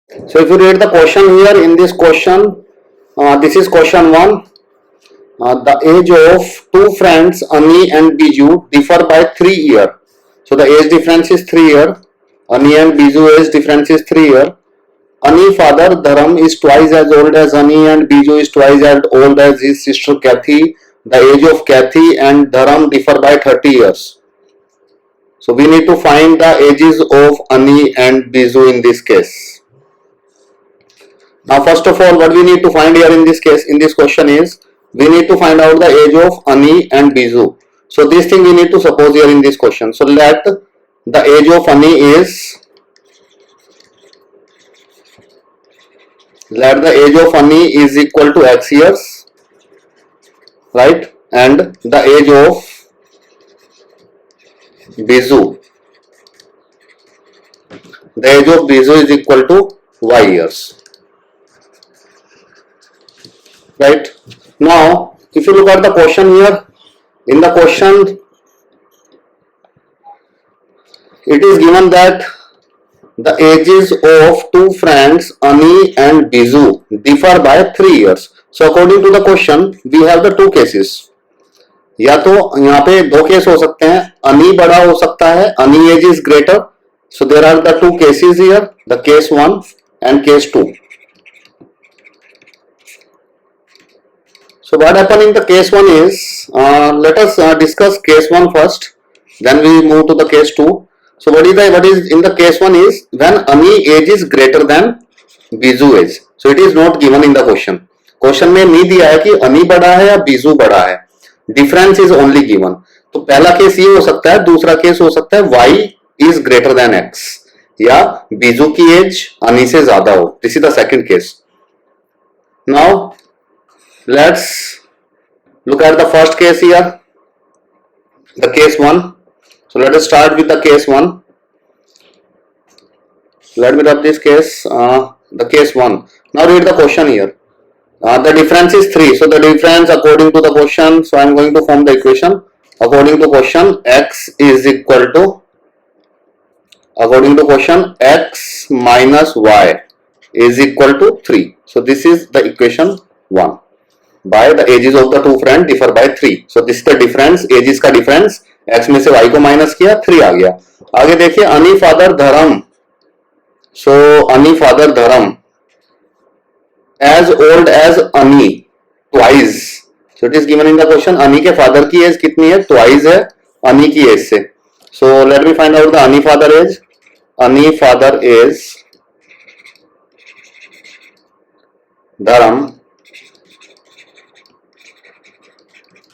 So if you read the question here in this question, this is question 1. The age of two friends Ani and Biju differ by 3 years. So the age difference is 3 years. Ani and Biju age difference is 3 years. Ani father Dharam is twice as old as Ani and Biju is twice as old as his sister Kathy. The age of Kathy and Dharam differ by 30 years. So we need to find the ages of Ani and Biju in this case. Now first of all, what we need to find here in this case, in this question is, we need to find out the age of Ani and Biju. So this thing we need to suppose here in this question. So let the age of Ani is, let the age of Ani is equal to x years, right? And the age of Biju, the age of Biju is equal to y years. Right? Now, if you look at the question here, in the question, it is given that the ages of two friends Ani and Biju differ by 3 years. So according to the question, we have the two cases. या तो यहाँ पे दो case हो सकते हैं, Ani बड़ा हो सकता है, Ani age is greater. So there are the two cases here, the case 1 and case 2. So what happened in the case 1 is, let us discuss case 1 first, then we move to the case 2. So what is in the case 1 is when Ani age is greater than Biju age. So it is not given in the question. Question में नहीं दिया है कि Ani बड़ा है या Biju बड़ा है. Difference is only given. तो पहला केस ये हो सकता है, दूसरा केस हो सकता है y is greater than x या Biju की एज Ani से ज्यादा हो. This is the second case. Now let's look at the first case here, the case 1. So let us start with the case 1. Let me rub this case, the case 1. Now read the question here. The difference is 3. So the difference according to the question, so I am going to form the equation. According to question, x is equal to, according to question, x minus y is equal to 3. So this is the equation 1. By the ages of the two friends differ by 3. So this is the difference, ages का difference. x में से y को minus किया, 3 आ गया. आगे देखिए, Ani father Dharam. So Ani father Dharam as old as Ani twice. So it is given in the question. Ani के father की एज कितनी है? Twice है Ani की एज से. So let me find out the Ani father age. Ani father is Dharam.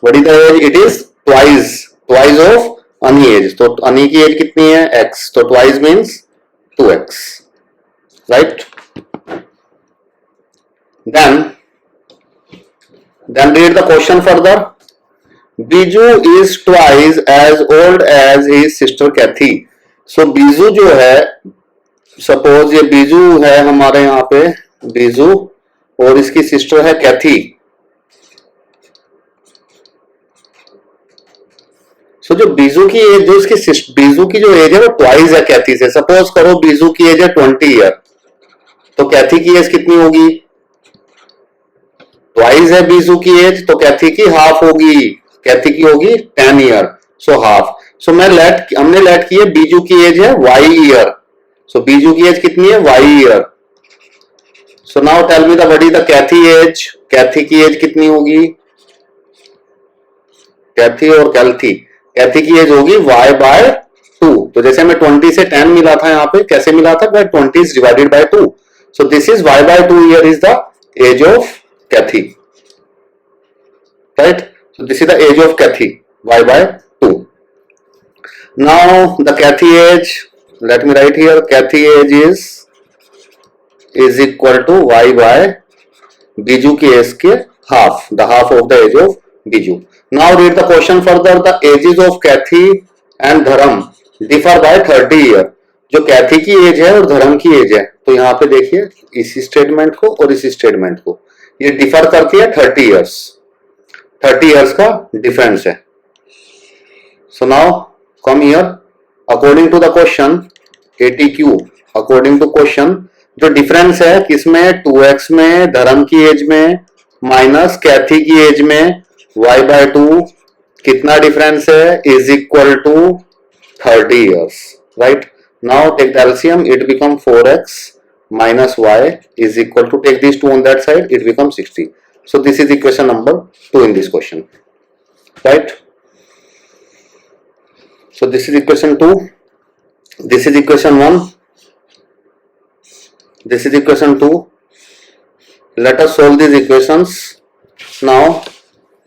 What is the age? It is twice of Ani age. So Ani की age कितनी है? X. So twice means 2x, right? Then read the question further. Biju is twice as old as his sister Kathy. So Biju जो है, suppose ये Biju है हमारे यहाँ पे, Biju और इसकी सिस्टर है कैथी. तो जो बीजू की एज, जो इसकी बीजू की जो एज है वो ट्वाइस है कैथी से. सपोज करो बीजू की एज है 20 ईयर, तो कैथी की एज कितनी होगी? ट्वाइस है बीजू की एज, तो कैथी की हाफ होगी. कैथी की होगी 10 ईयर, सो हाफ. सो हमने लेट की है बीजू की एज है y ईयर. सो बीजू की एज कितनी है? y year. So now tell me the what is the Kathy age. Kathy की एज कितनी होगी? कैथी और कैथी की एज होगी y बाय 2. तो जैसे हमें 20 से 10 मिला था, यहाँ पे कैसे मिला था? By 20 divided by 2. So this is y by 2 year is the age of Kathy, right? So this is the age of Kathy, y by 2. Now the Kathy age, let me write here, Kathy age is equal to y by Biju की age के half, the half of the age of Biju. Now read the question further. The ages of Kathy and Dharam differ by 30 years. जो कैथी की as है और धर्म की as है, तो यहाँ पे देखिए इस स्टेटमेंट को और इस स्टेटमेंट को, ये डिफर करती है 30 इयर्स. 30 इयर्स का डिफरेंस है. So now come here. According to the question ATQ, according to question, जो डिफरेंस है किसमें, 2x में, धर्म की एज में, माइनस कैथी की एज में, y/2 कितना डिफरेंस है, is equal to 30 years, right? Now take the LCM, it become 4x minus y is equal to, take these two on that side, it becomes 60. So this is equation number 2 in this question, right? So this is equation 2, this is equation 1, this is equation 2. Let us solve these equations. Now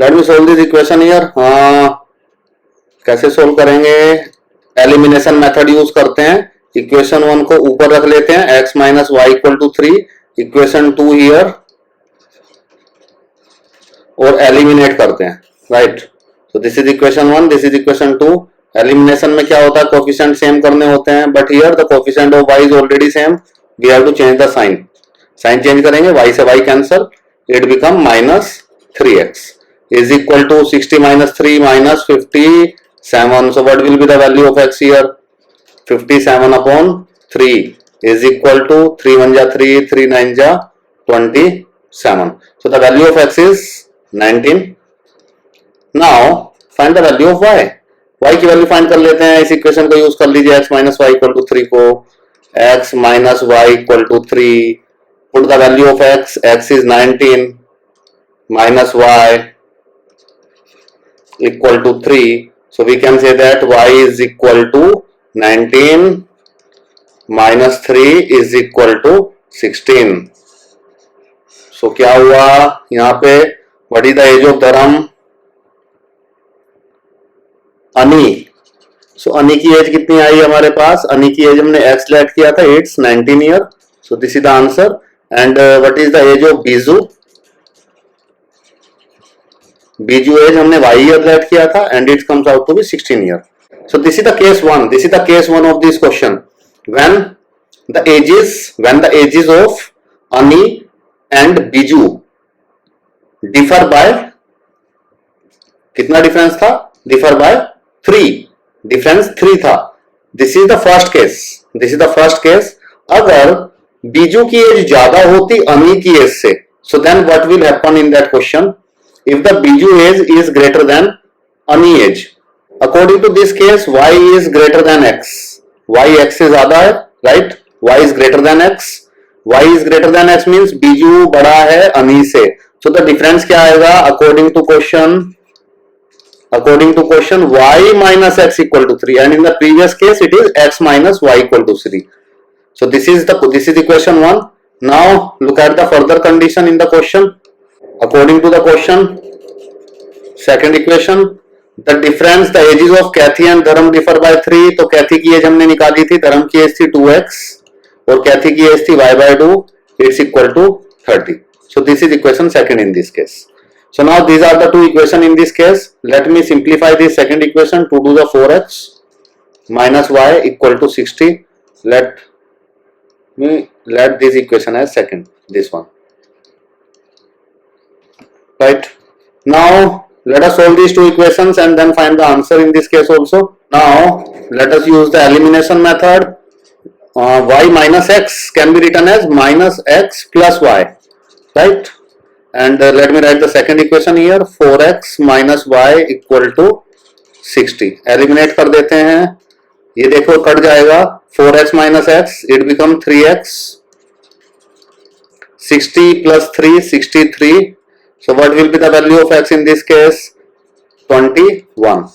let me solve this equation here. कैसे solve करेंगे, elimination method use करते हैं. Equation 1 को ऊपर रख लेते हैं, x minus y equal to 3, equation 2 here, और एलिमिनेट करते हैं, right. So this is equation 1, this is equation 2. Elimination में क्या होता है, कोफिशिएंट सेम करने होते हैं, but here the coefficient of y is already same, we have to change the sign. Sign change करेंगे, y से y cancel, it become minus 3x is equal to 60 minus 3 minus 57. So what will be the value of x here? 57 upon 3 is equal to 3 1 ja 3, 3 9 ja 27. So the value of x is 19. Now find the value of y. y की value find कर लेते हैं. इस equation को use कर लीजिए, x minus y equal to 3 को, x minus y equal to 3, put the value of x, x is 19 minus y equal to 3. So we can say that y is equal to 19 minus 3 is equal to 16. So क्या हुआ यहाँ पे, what is the age of धर्म, अनी. सो अनी की age कितनी आई हमारे पास, अनी की एज हमने x लेट किया था, it's 19 year. So this is the answer. And what is the age of Biju, Biju age हमने y ईयर लेट किया था, and it comes out to be 16 year. So this is the case 1, this is the case 1 of this question. When the ages of Anni and Biju differ by, कितना difference था, differ by 3, difference 3 था. This is the first case, this is the first case. अगर बीजू की as ज्यादा होती अनी की age से, so then what will happen in that question, if the Biju age is greater than Ani age. According to this case, y is greater than x. Y x से ज्यादा है, right? Y is greater than x. Y is greater than x means Biju बड़ा है Ani से. So the difference क्या आएगा? According to question, y minus x equal to 3, and in the previous case it is x minus y equal to 3. So this is equation 1. Now look at the further condition in the question. According to the question, second equation, the difference, the ages of Kathy and Dharam differ by 3. तो Kathy की as हमने निकाली थी, धर्म की as थी 2x और Kathy की एज थी y/2, it's equal to 30. So this is equation second in this case. So now these are the two equation in this case. Let me simplify this second equation. To do the 4x minus y equal to 60. Let this equation as second, this one. Right, now let us solve these two equations and then find the answer in this case also. Now let us use the elimination method. Y minus x can be written as minus x plus y, right? And let me write the second equation here, 4x minus y equal to 60. Eliminate कर देते हैं, ये देखो cut जाएगा, 4x minus x it become 3x, 60 plus 3 63. So what will be the value of x in this case? 21.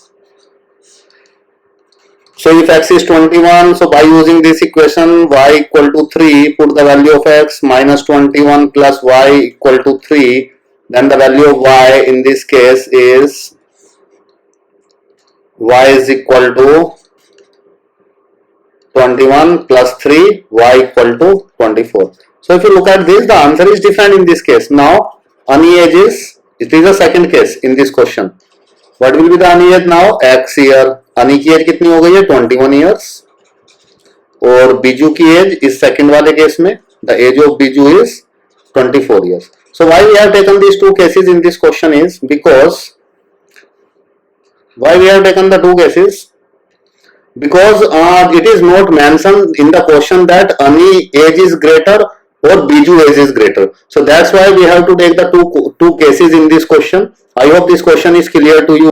So if x is 21, so by using this equation y equal to 3, put the value of x minus 21 plus y equal to 3, then the value of y in this case is y is equal to 21 plus 3, y equal to 24. So if you look at this, the answer is different in this case. Now Ani age is, it is the second case in this question. What will be the Ani age now? X year. Ani की age कितनी हो गई है? 21 years. और बीजू की as इस second वाले case में, the age of Biju is 24 years. So why we have taken these two cases in this question is because, why we have taken the two cases? because it is not mentioned in the question that Ani age is greater or Biju age is greater. So that's why we have to take the two cases in this question. I hope this question is clear to you.